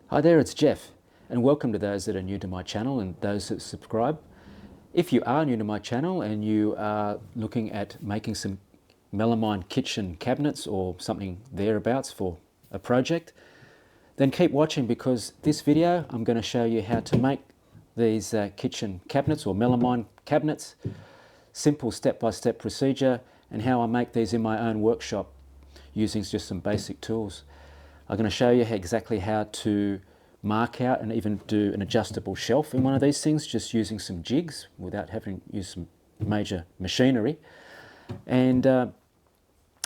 Hi there, it's Geoff, and welcome to those that are new to my channel and those that subscribe. If you are new to my channel and you are looking at making some melamine kitchen cabinets or something thereabouts for a project, then keep watching, because this video I'm going to show you how to make these kitchen cabinets or melamine cabinets, simple step-by-step procedure, and how I make these in my own workshop using just some basic tools. I'm going to show you exactly how to mark out and even do an adjustable shelf in one of these things just using some jigs without having to use some major machinery. And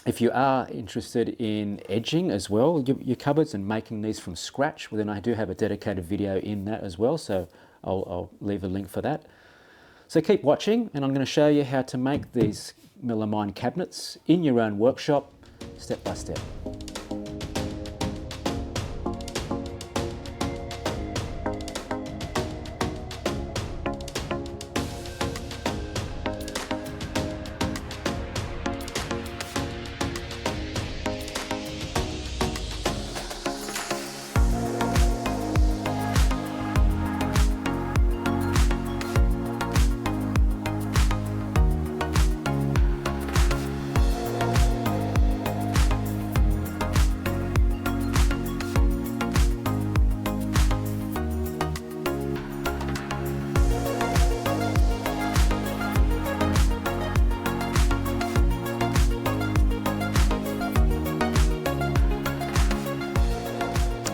if you are interested in edging as well your cupboards and making these from scratch, well, then I do have a dedicated video in that as well, so I'll leave a link for that. So keep watching, and I'm going to show you how to make these melamine cabinets in your own workshop step by step.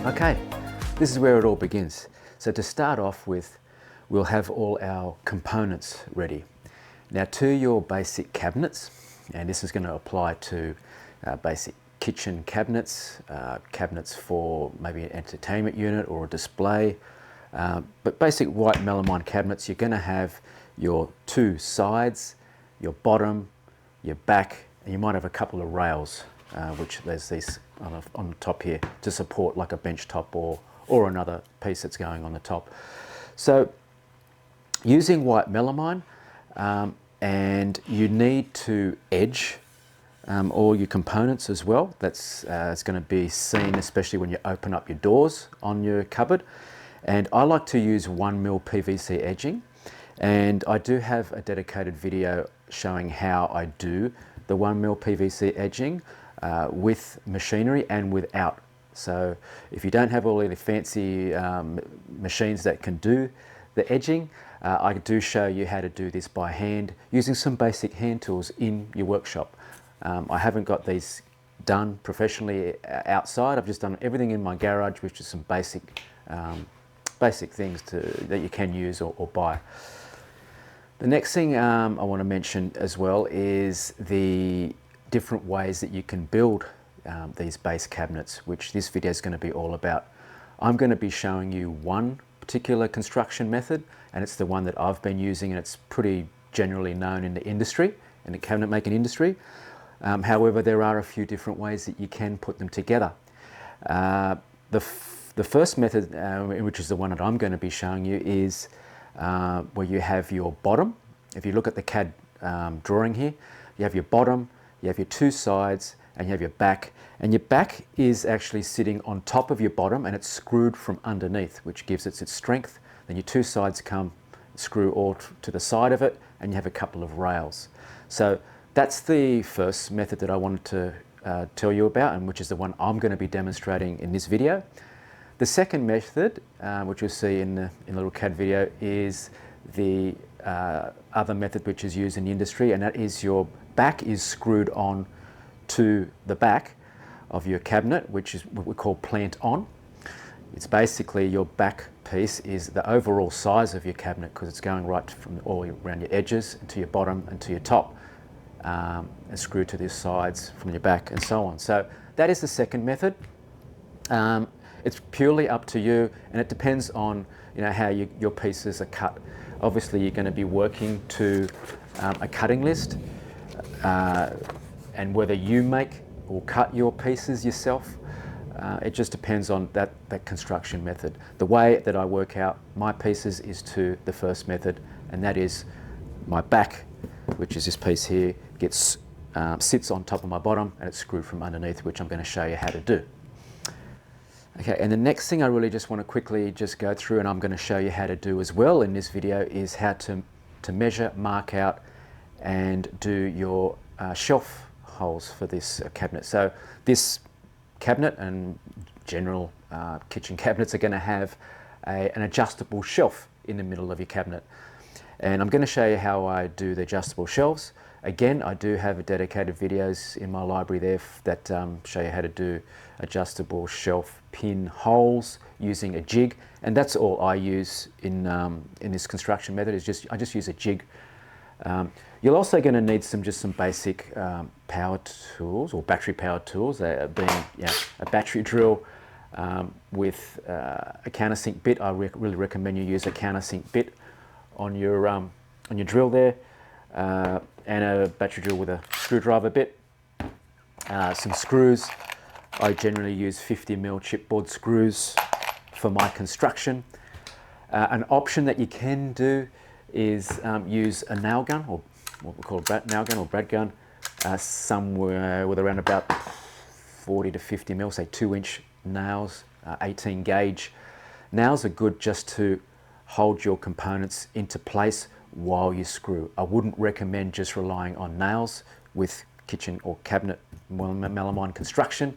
Okay, this is where it all begins. So to start off with, we'll have all our components ready. Now, to your basic cabinets, and this is going to apply to basic kitchen cabinets, cabinets for maybe an entertainment unit or a display, but basic white melamine cabinets, you're going to have your two sides, your bottom, your back, and you might have a couple of rails, which there's these on the top here to support like a bench top or another piece that's going on the top. So using white melamine, and you need to edge all your components as well. That's it's going to be seen especially when you open up your doors on your cupboard. And I like to use 1mm PVC edging, and I do have a dedicated video showing how I do the 1mm PVC edging with machinery and without. So if you don't have all of the fancy machines that can do the edging, I do show you how to do this by hand using some basic hand tools in your workshop. I haven't got these done professionally outside. I've just done everything in my garage, which is some basic things that you can use or buy. The next thing I want to mention as well is the different ways that you can build these base cabinets, which this video is going to be all about. I'm going to be showing you one particular construction method, and it's the one that I've been using, and it's pretty generally known in the industry, in the cabinet making industry. However, there are a few different ways that you can put them together. The first method, which is the one that I'm going to be showing you, is where you have your bottom. If you look at the CAD drawing here, you have your bottom, you have your two sides, and you have your back. And your back is actually sitting on top of your bottom, and it's screwed from underneath, which gives it its strength. Then your two sides come, screw all to the side of it, and you have a couple of rails. So that's the first method that I wanted to tell you about, and which is the one I'm going to be demonstrating in this video. The second method, which you'll see in the little CAD video, is the other method which is used in the industry, and that is your back is screwed on to the back of your cabinet, which is what we call plant on. It's basically your back piece is the overall size of your cabinet, because it's going right from all around your edges and to your bottom and to your top, and screwed to the sides from your back and so on. So that is the second method. It's purely up to you, and it depends on how your pieces are cut. Obviously, you're going to be working to a cutting list, and whether you make or cut your pieces yourself, it just depends on that construction method. The way that I work out my pieces is to the first method, and that is my back, which is this piece here, sits on top of my bottom, and it's screwed from underneath, which I'm going to show you how to do. Okay, and the next thing I really just want to quickly just go through, and I'm going to show you how to do as well in this video, is how to measure, mark out and do your shelf holes for this cabinet. So this cabinet and general kitchen cabinets are going to have an adjustable shelf in the middle of your cabinet. And I'm going to show you how I do the adjustable shelves. Again, I do have dedicated videos in my library there that show you how to do adjustable shelf pin holes using a jig, and that's all I use in this construction method. Is I just use a jig. You're also going to need some basic power tools or battery powered tools, being a battery drill with a countersink bit. I really recommend you use a countersink bit on your drill there, and a battery drill with a screwdriver bit. Some screws. I generally use 50mm chipboard screws for my construction. An option that you can do is use a nail gun, or what we call a nail gun or Brad gun, somewhere with around about 40 to 50mm, say 2-inch nails, 18 gauge. Nails are good just to hold your components into place while you screw. I wouldn't recommend just relying on nails with kitchen or cabinet melamine construction.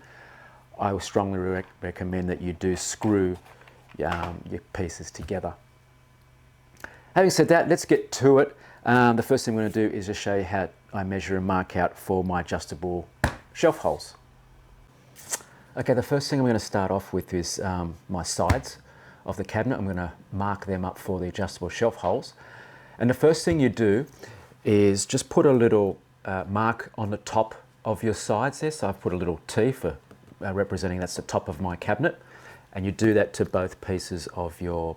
I would strongly recommend that you do screw your pieces together. Having said that, let's get to it. The first thing I'm going to do is just show you how I measure and mark out for my adjustable shelf holes. Okay, the first thing I'm going to start off with is my sides of the cabinet. I'm going to mark them up for the adjustable shelf holes. And the first thing you do is just put a little mark on the top of your sides there. So I've put a little T for representing that's the top of my cabinet. And you do that to both pieces of your,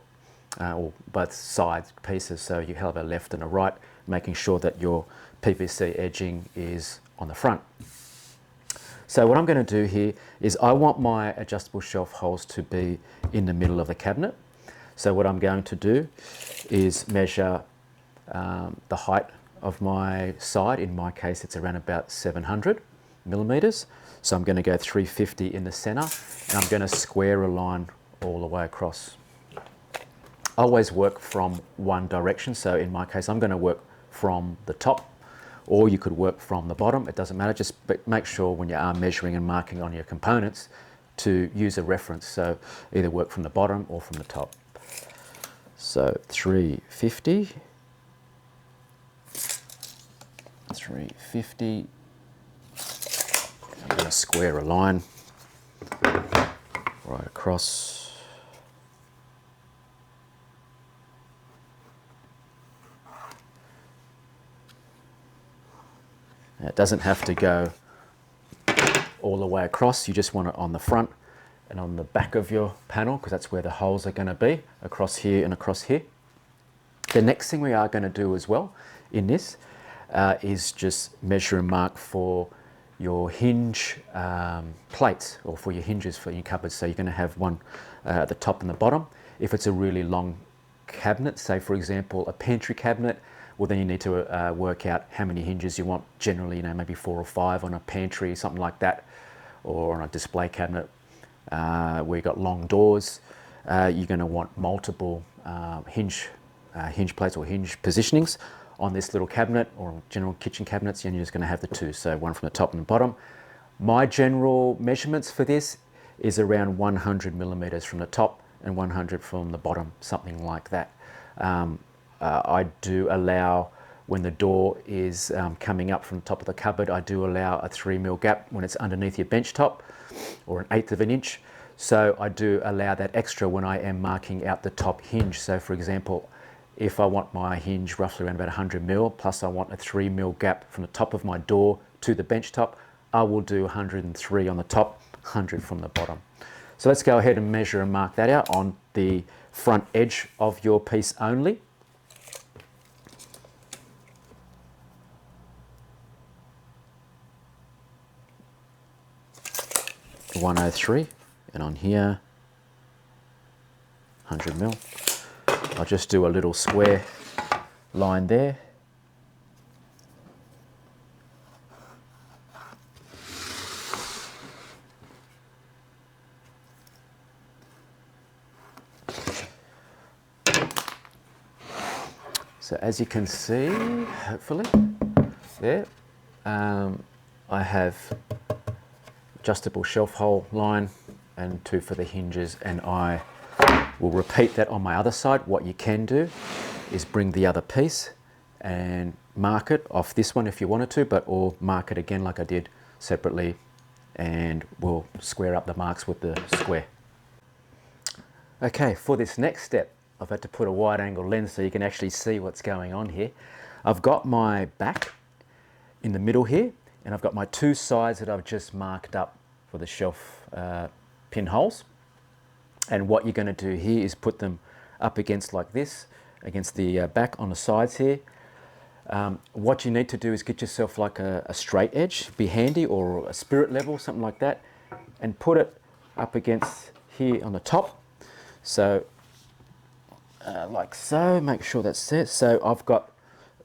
or both sides pieces. So you have a left and a right, making sure that your PVC edging is on the front. So what I'm going to do here is I want my adjustable shelf holes to be in the middle of the cabinet. So what I'm going to do is measure the height of my side. In my case, it's around about 700mm. So I'm going to go 350 in the center, and I'm going to square a line all the way across. I always work from one direction. So in my case, I'm going to work from the top, or you could work from the bottom. It doesn't matter. Just make sure when you are measuring and marking on your components to use a reference. So either work from the bottom or from the top. So 350. 350. I'm going to square a line right across. Now, it doesn't have to go all the way across. You just want it on the front and on the back of your panel, because that's where the holes are going to be, across here and across here. The next thing we are going to do as well in this is just measure and mark for your hinge plates, or for your hinges for your cupboards. So you're going to have one at the top and the bottom. If it's a really long cabinet, say for example a pantry cabinet, well then you need to work out how many hinges you want. Generally, you know, maybe 4 or 5 on a pantry, something like that, or on a display cabinet where you've got long doors. You're going to want multiple hinge plates or hinge positionings on this little cabinet, or general kitchen cabinets, and you're just going to have the 2, so one from the top and the bottom. My general measurements for this is around 100mm from the top and 100 from the bottom, something like that. I do allow, when the door is coming up from the top of the cupboard, I do allow a 3mm gap when it's underneath your bench top, or 1/8 of an inch. So I do allow that extra when I am marking out the top hinge. So for example, if I want my hinge roughly around about 100mm, plus I want a 3mm gap from the top of my door to the bench top, I will do 103 on the top, 100 from the bottom. So let's go ahead and measure and mark that out on the front edge of your piece only. .103, and on here 100mm. I'll just do a little square line there. So as you can see, hopefully, there, I have adjustable shelf hole line and 2 for the hinges, and I will repeat that on my other side. What you can do is bring the other piece and mark it off this one if you wanted to, or mark it again like I did separately, and we'll square up the marks with the square. Okay, for this next step, I've had to put a wide angle lens so you can actually see what's going on here. I've got my back in the middle here, and I've got my 2 sides that I've just marked up for the shelf pin holes. And what you're going to do here is put them up against like this, against the back on the sides here. What you need to do is get yourself like a straight edge, be handy, or a spirit level, something like that, and put it up against here on the top. So like so, make sure that's set. So I've got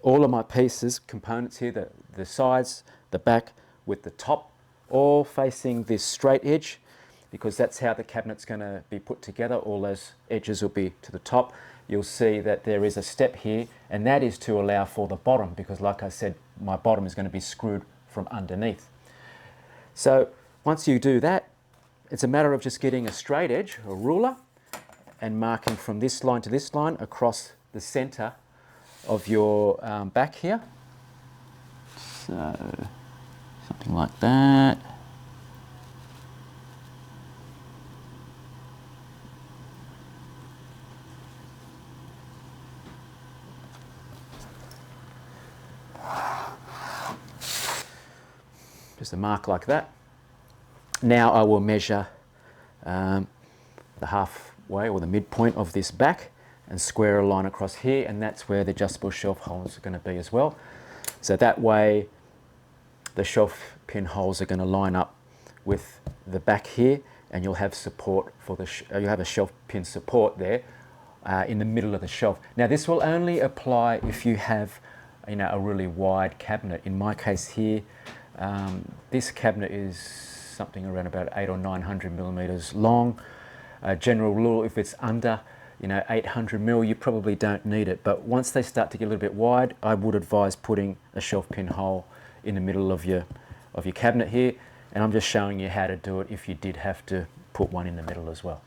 all of my pieces, components here, the sides, the back with the top, all facing this straight edge, because that's how the cabinet's going to be put together. All those edges will be to the top. You'll see that there is a step here, and that is to allow for the bottom, because like I said, my bottom is going to be screwed from underneath. So once you do that, it's a matter of just getting a straight edge, a ruler, and marking from this line to this line across the center of your back here. So something like that. Just a mark like that. Now I will measure the halfway or the midpoint of this back and square a line across here, and that's where the adjustable shelf holes are going to be as well. So that way the shelf pin holes are going to line up with the back here, and you'll have support for the you have a shelf pin support there in the middle of the shelf. Now this will only apply if you have, you know, a really wide cabinet. In my case here, this cabinet is something around about 800 or 900 millimeters long. General rule, if it's under, you know, 800 mil, you probably don't need it. But once they start to get a little bit wide, I would advise putting a shelf pin hole in the middle of your cabinet here. And I'm just showing you how to do it if you did have to put one in the middle as well.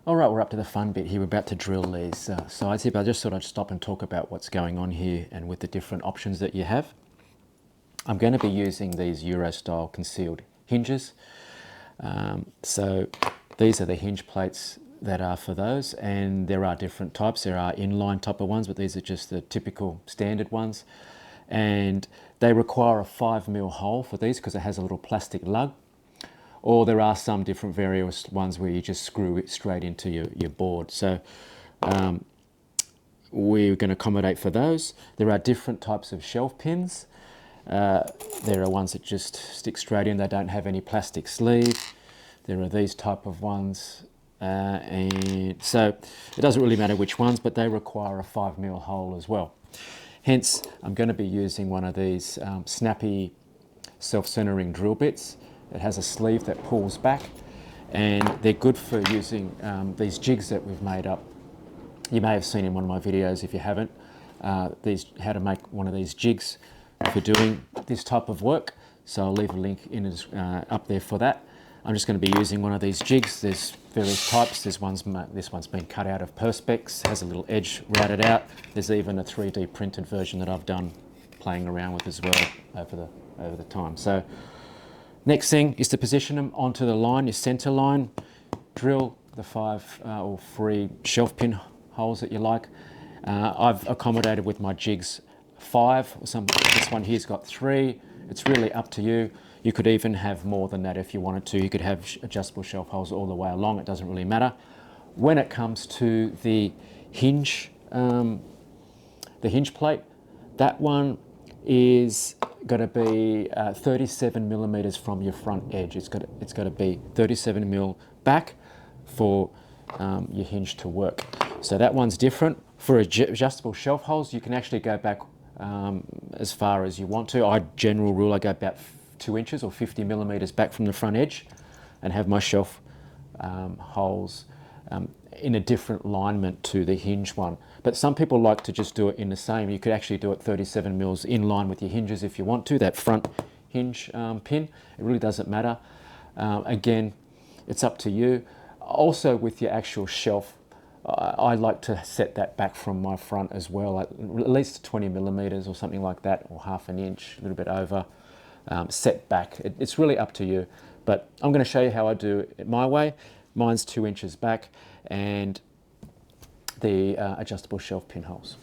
All right, we're up to the fun bit here. We're about to drill these sides here, but I just thought I'd stop and talk about what's going on here and with the different options that you have. I'm going to be using these Euro-style concealed hinges. So these are the hinge plates that are for those, and there are different types. There are inline type of ones, but these are just the typical standard ones. And they require a 5mm hole for these because it has a little plastic lug. Or there are some different various ones where you just screw it straight into your board. So we're going to accommodate for those. There are different types of shelf pins. There are ones that just stick straight in. They don't have any plastic sleeve. There are these type of ones. And so it doesn't really matter which ones, but they require a 5mm hole as well. Hence, I'm going to be using one of these Snappy self-centering drill bits. It has a sleeve that pulls back, and they're good for using these jigs that we've made up. You may have seen in one of my videos, if you haven't, how to make one of these jigs for doing this type of work. So I'll leave a link up there for that. I'm just going to be using one of these jigs. There's various types. This one's been cut out of Perspex, has a little edge routed out. There's even a 3D printed version that I've done playing around with as well over the time. So next thing is to position them onto the line, your center line. Drill the 5 or 3 shelf pin holes that you like. I've accommodated with my jigs 5. This one here's got 3. It's really up to you. You could even have more than that if you wanted to. You could have adjustable shelf holes all the way along. It doesn't really matter. When it comes to the hinge plate, that one is going to be 37mm from your front edge. It's got to be 37mm back for your hinge to work. So that one's different. For adjustable shelf holes, you can actually go back as far as you want to. General rule, I go about 2 inches or 50 millimeters back from the front edge and have my shelf holes in a different alignment to the hinge one. But some people like to just do it in the same. You could actually do it 37 mils in line with your hinges if you want to, that front hinge pin. It really doesn't matter. Again, it's up to you. Also with your actual shelf, I like to set that back from my front as well, at least 20 millimeters or something like that, or half an inch, a little bit over, set back. It's really up to you, but I'm going to show you how I do it my way. Mine's 2 inches back, and the adjustable shelf pinholes.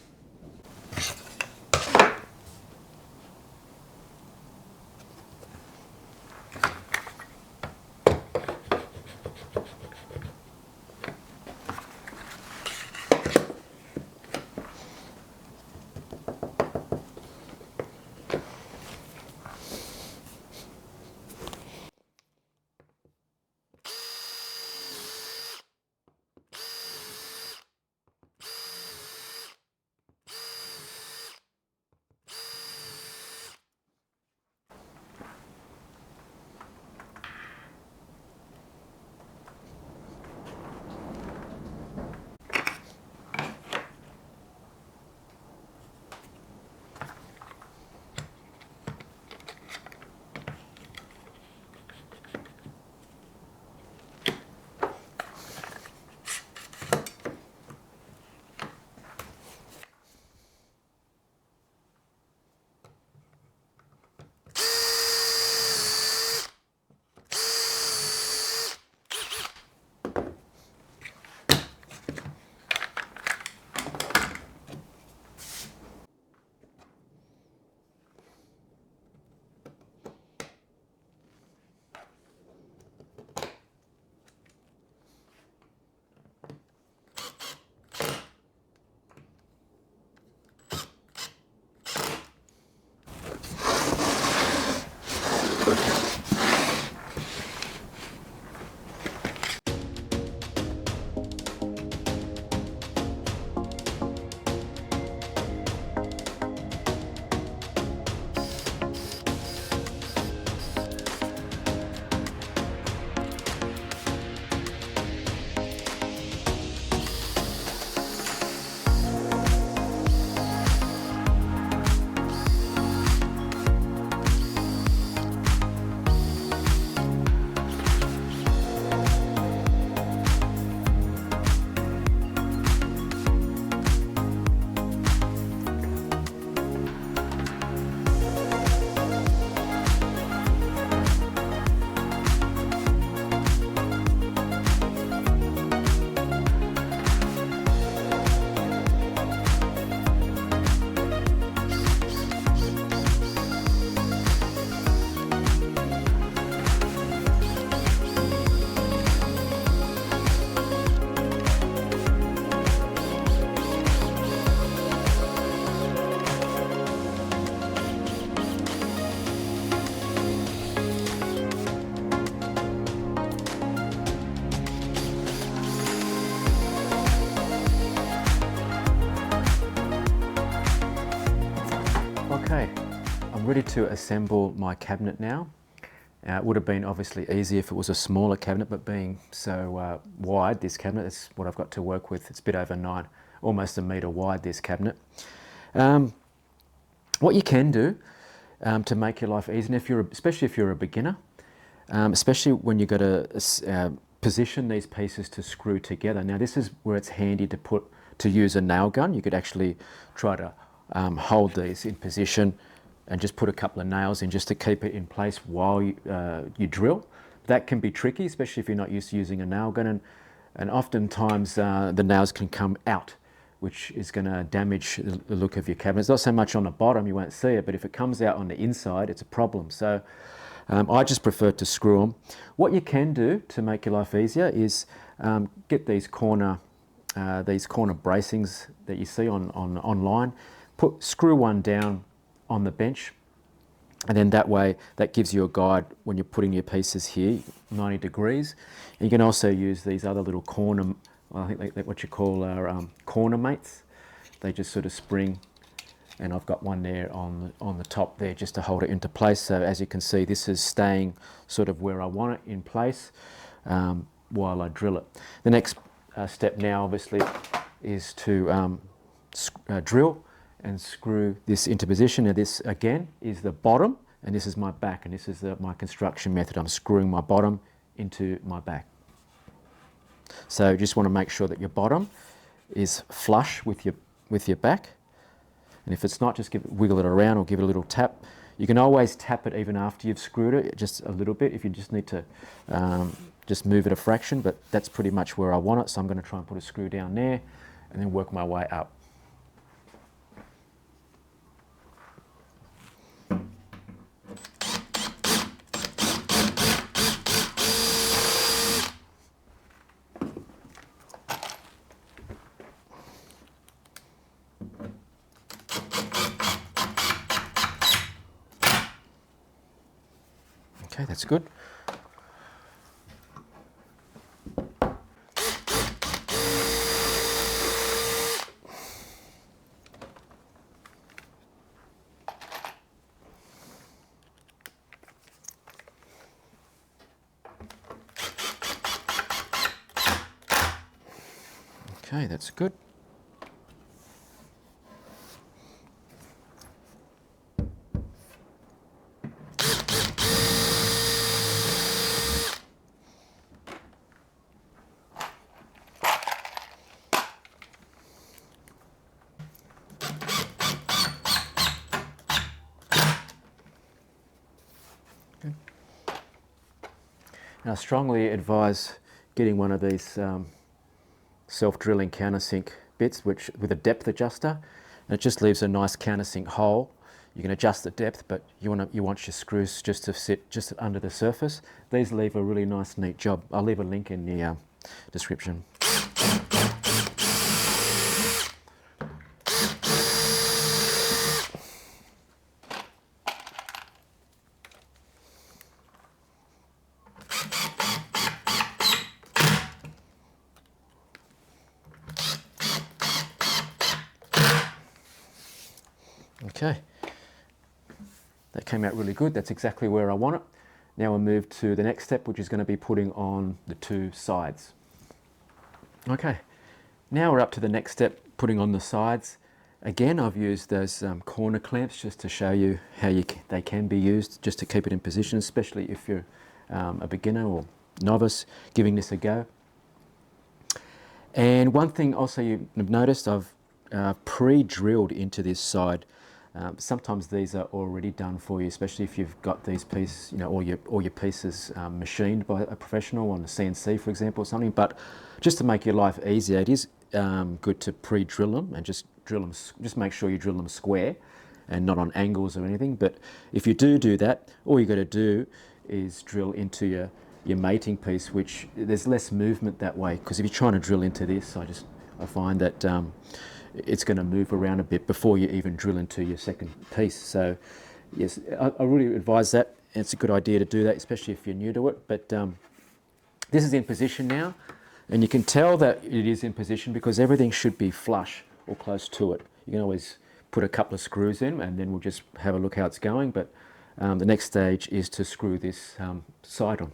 Okay, I'm ready to assemble my cabinet now. It would have been obviously easy if it was a smaller cabinet, but being so wide, this cabinet is what I've got to work with. It's a bit over 9, almost a metre wide, this cabinet. What you can do to make your life easy, and especially if you're a beginner, especially when you've got to position these pieces to screw together. Now this is where it's handy to use a nail gun. You could actually try to hold these in position and just put a couple of nails in just to keep it in place while you drill. That can be tricky, especially if you're not used to using a nail gun, and oftentimes the nails can come out, which is going to damage the look of your cabinet. It's not so much on the bottom, you won't see it, but if it comes out on the inside, it's a problem. So I just prefer to screw them. What you can do to make your life easier is get these corner bracings that you see online. Screw one down on the bench, and then that way that gives you a guide when you're putting your pieces here, 90 degrees. And you can also use these other little corner, I think what you call our corner mates. They just sort of spring and I've got one there on the top there just to hold it into place. So as you can see, this is staying sort of where I want it in place while I drill it. The next step now obviously is to drill and screw this into position. Now this again is the bottom, and this is my back, and this is my construction method. I'm screwing my bottom into my back. So you just want to make sure that your bottom is flush with your back, and if it's not, just wiggle it around or give it a little tap. You can always tap it even after you've screwed it, just a little bit if you just need to just move it a fraction, but that's pretty much where I want it. So I'm going to try and put a screw down there and then work my way up. Okay, that's good. Okay, that's good. Now, I strongly advise getting one of these self-drilling countersink bits with a depth adjuster, and it just leaves a nice countersink hole. You can adjust the depth, but you want your screws just to sit just under the surface. These leave a really nice, neat job. I'll leave a link in the description. Okay, that came out really good. That's exactly where I want it. Now we'll move to the next step, which is going to be putting on the two sides. Okay, now we're up to the next step, putting on the sides. Again, I've used those corner clamps just to show you how they can be used just to keep it in position, especially if you're a beginner or novice giving this a go. And one thing also you've noticed, I've pre-drilled into this side. Sometimes these are already done for you, especially if you've got these pieces, you know, all your pieces machined by a professional on a CNC, for example, or something. But just to make your life easier, it is good to pre-drill them and just drill them. Just make sure you drill them square and not on angles or anything. But if you do that, all you got to do is drill into your mating piece, which there's less movement that way. Because if you're trying to drill into this, I find that it's going to move around a bit before you even drill into your second piece. So yes, I really advise that. It's a good idea to do that, especially if you're new to it. But this is in position now, and you can tell that it is in position because everything should be flush or close to it. You can always put a couple of screws in, and then we'll just have a look how it's going. But the next stage is to screw this side on.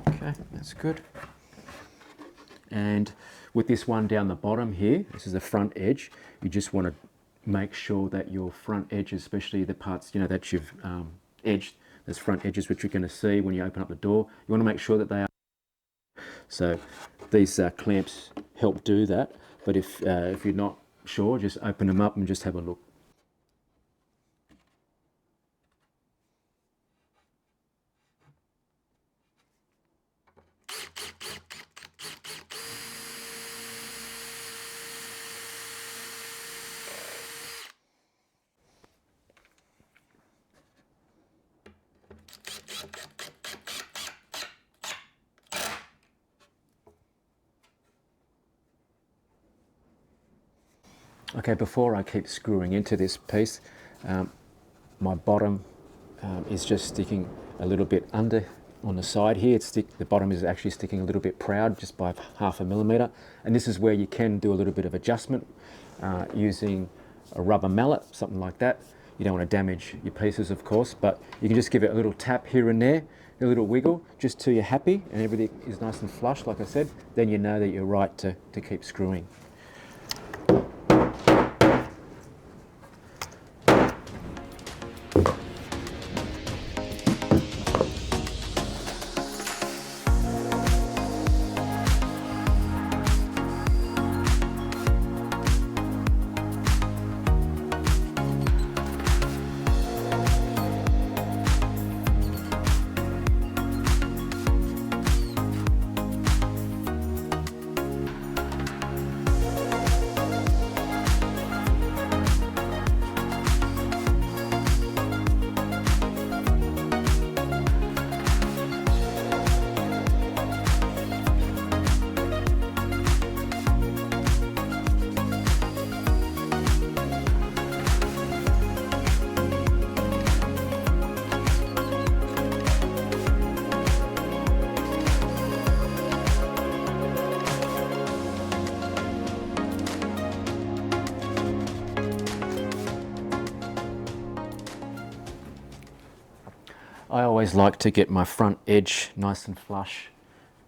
Okay, that's good. And with this one down the bottom here, this is the front edge, you just want to make sure that your front edges, especially the parts, you know, that you've edged, those front edges which you're going to see when you open up the door, you want to make sure that they are. So these clamps help do that, but if you're not sure, just open them up and just have a look. Okay, before I keep screwing into this piece, my bottom is just sticking a little bit under on the side here. The bottom is actually sticking a little bit proud, just by 0.5 millimeter. And this is where you can do a little bit of adjustment using a rubber mallet, something like that. You don't want to damage your pieces, of course, but you can just give it a little tap here and there, a little wiggle, just till you're happy and everything is nice and flush, like I said. Then you know that you're right to keep screwing. I always like to get my front edge nice and flush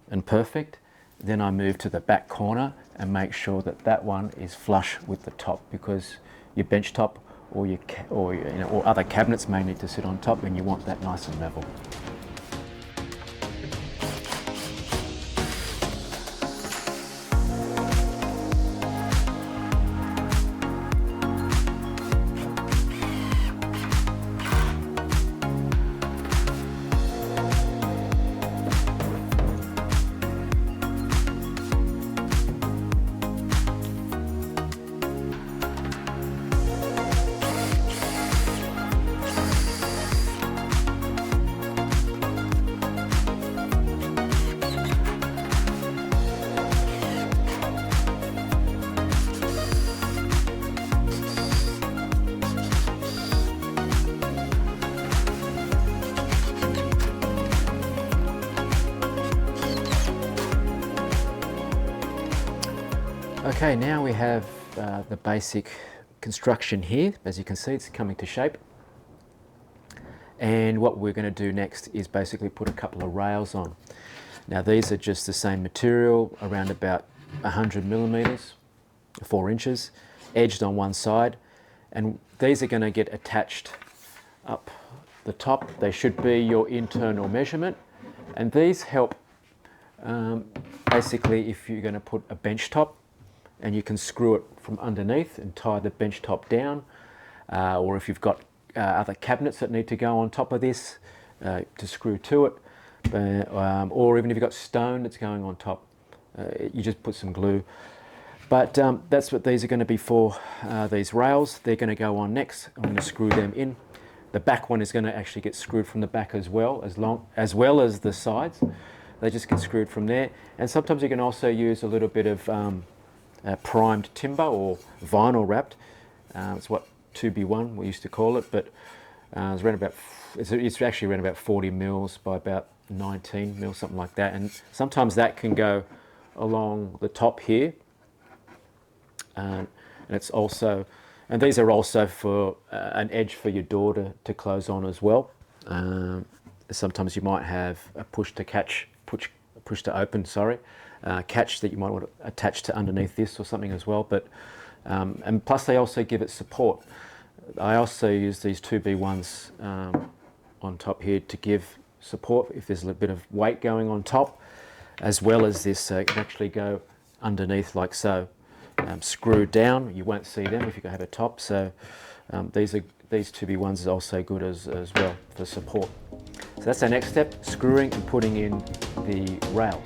and perfect. Then I move to the back corner and make sure that that one is flush with the top, because your bench top or other cabinets may need to sit on top, and you want that nice and level. Okay, now we have the basic construction here. As you can see, it's coming to shape. And what we're going to do next is basically put a couple of rails on. Now these are just the same material, around about 100 millimeters, 4 inches, edged on one side. And these are going to get attached up the top. They should be your internal measurement. And these help basically if you're going to put a bench top, and you can screw it from underneath and tie the bench top down, or if you've got other cabinets that need to go on top of this to screw to it, or even if you've got stone that's going on top, you just put some glue. But that's what these are going to be for, these rails. They're going to go on next. I'm going to screw them in. The back one is going to actually get screwed from the back as well as the sides. They just get screwed from there. And sometimes you can also use a little bit of primed timber or vinyl wrapped. It's what 2B1 we used to call it, but it's actually around about 40 mils by about 19 mils, something like that. And sometimes that can go along the top here. And it's also, and these are also for an edge for your door to close on as well. Sometimes you might have a push to open, catch that you might want to attach to underneath this or something as well. But and plus they also give it support. I also use these 2B1s on top here to give support if there's a bit of weight going on top, as well as this can actually go underneath like so. Screwed down, you won't see them if you have a top. So these 2B1s are also good as well for support. So that's our next step, screwing and putting in the rails.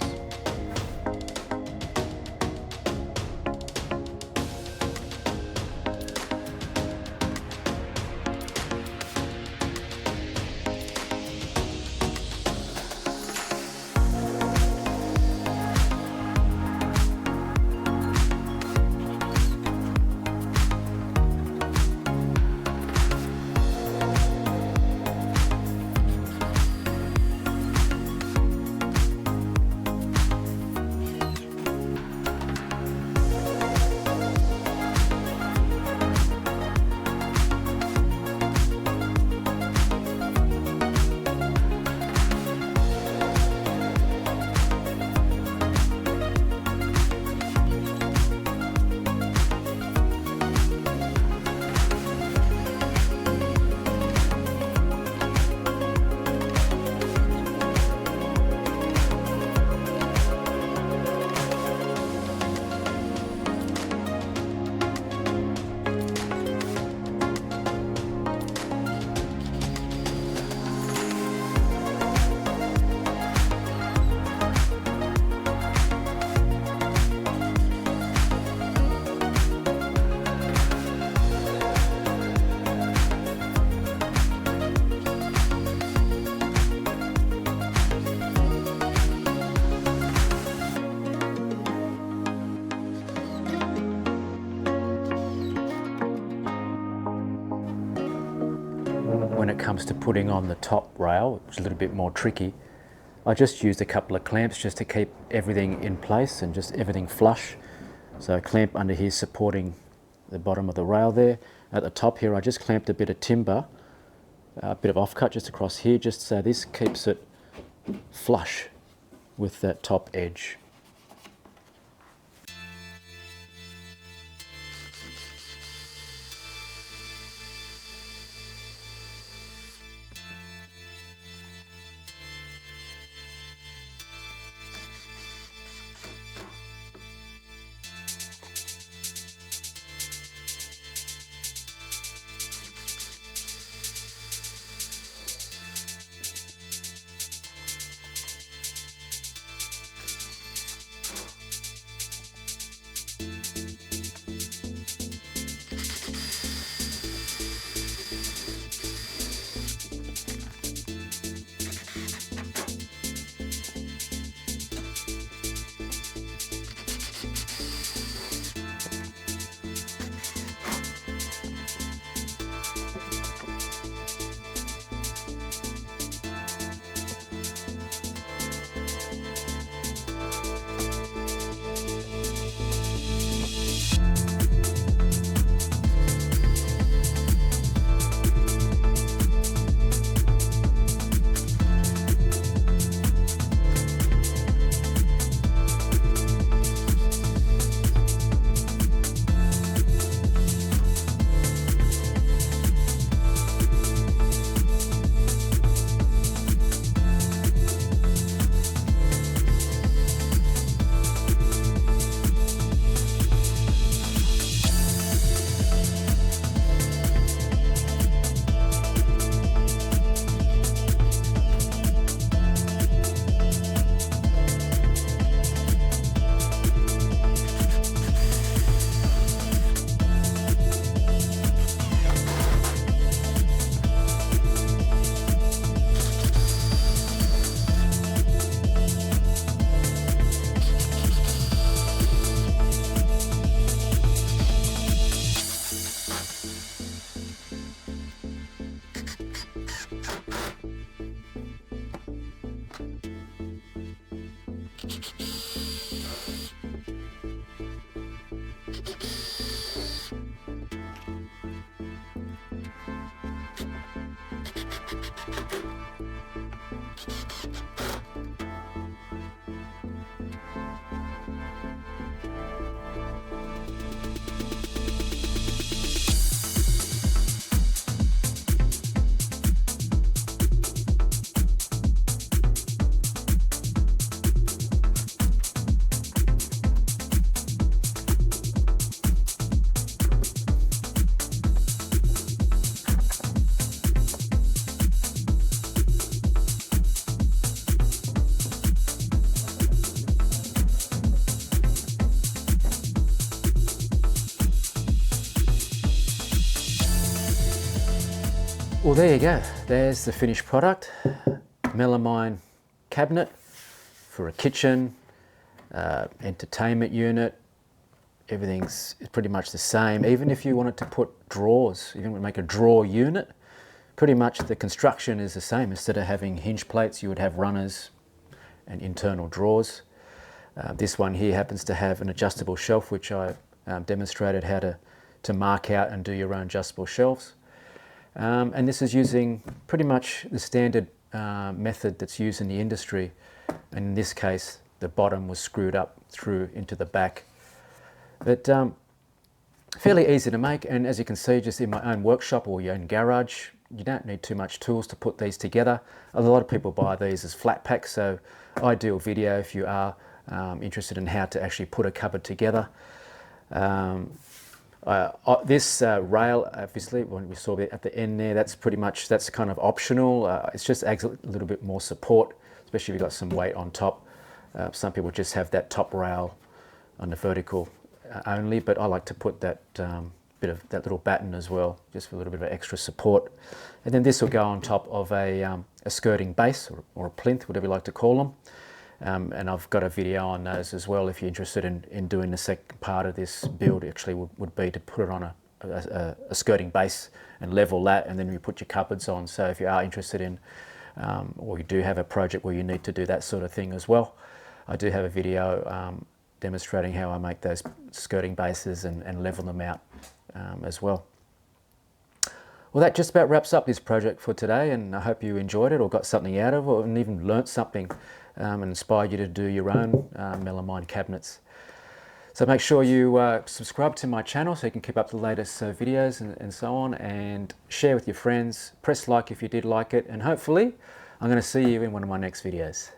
when it comes to putting on the top rail, which is a little bit more tricky, I just used a couple of clamps just to keep everything in place and just everything flush. So a clamp under here supporting the bottom of the rail there. At the top here I just clamped a bit of timber, a bit of offcut just across here, just so this keeps it flush with that top edge. Well, there you go. There's the finished product. Melamine cabinet for a kitchen, entertainment unit. Everything's pretty much the same. Even if you wanted to put drawers, you can make a drawer unit, pretty much the construction is the same. Instead of having hinge plates, you would have runners and internal drawers. This one here happens to have an adjustable shelf, which I demonstrated how to mark out and do your own adjustable shelves. And this is using pretty much the standard method that's used in the industry. And in this case, the bottom was screwed up through into the back. But fairly easy to make, and as you can see, just in my own workshop or your own garage, you don't need too much tools to put these together. A lot of people buy these as flat packs, so ideal video if you are interested in how to actually put a cupboard together. This rail, obviously, when we saw it at the end there, that's kind of optional. It's just adds a little bit more support, especially if you've got some weight on top. Some people just have that top rail on the vertical only, but I like to put that bit of that little batten as well, just for a little bit of extra support. And then this will go on top of a skirting base or a plinth, whatever you like to call them. And I've got a video on those as well if you're interested in doing the second part of this build. Actually would be to put it on a skirting base and level that, and then you put your cupboards on. So if you are interested in, or you do have a project where you need to do that sort of thing as well, I do have a video demonstrating how I make those skirting bases and level them out as well. Well, that just about wraps up this project for today, and I hope you enjoyed it or got something out of it, and even learnt something and inspired you to do your own melamine cabinets. So make sure you subscribe to my channel so you can keep up the latest videos and so on, and share with your friends. Press like if you did like it, and hopefully I'm going to see you in one of my next videos.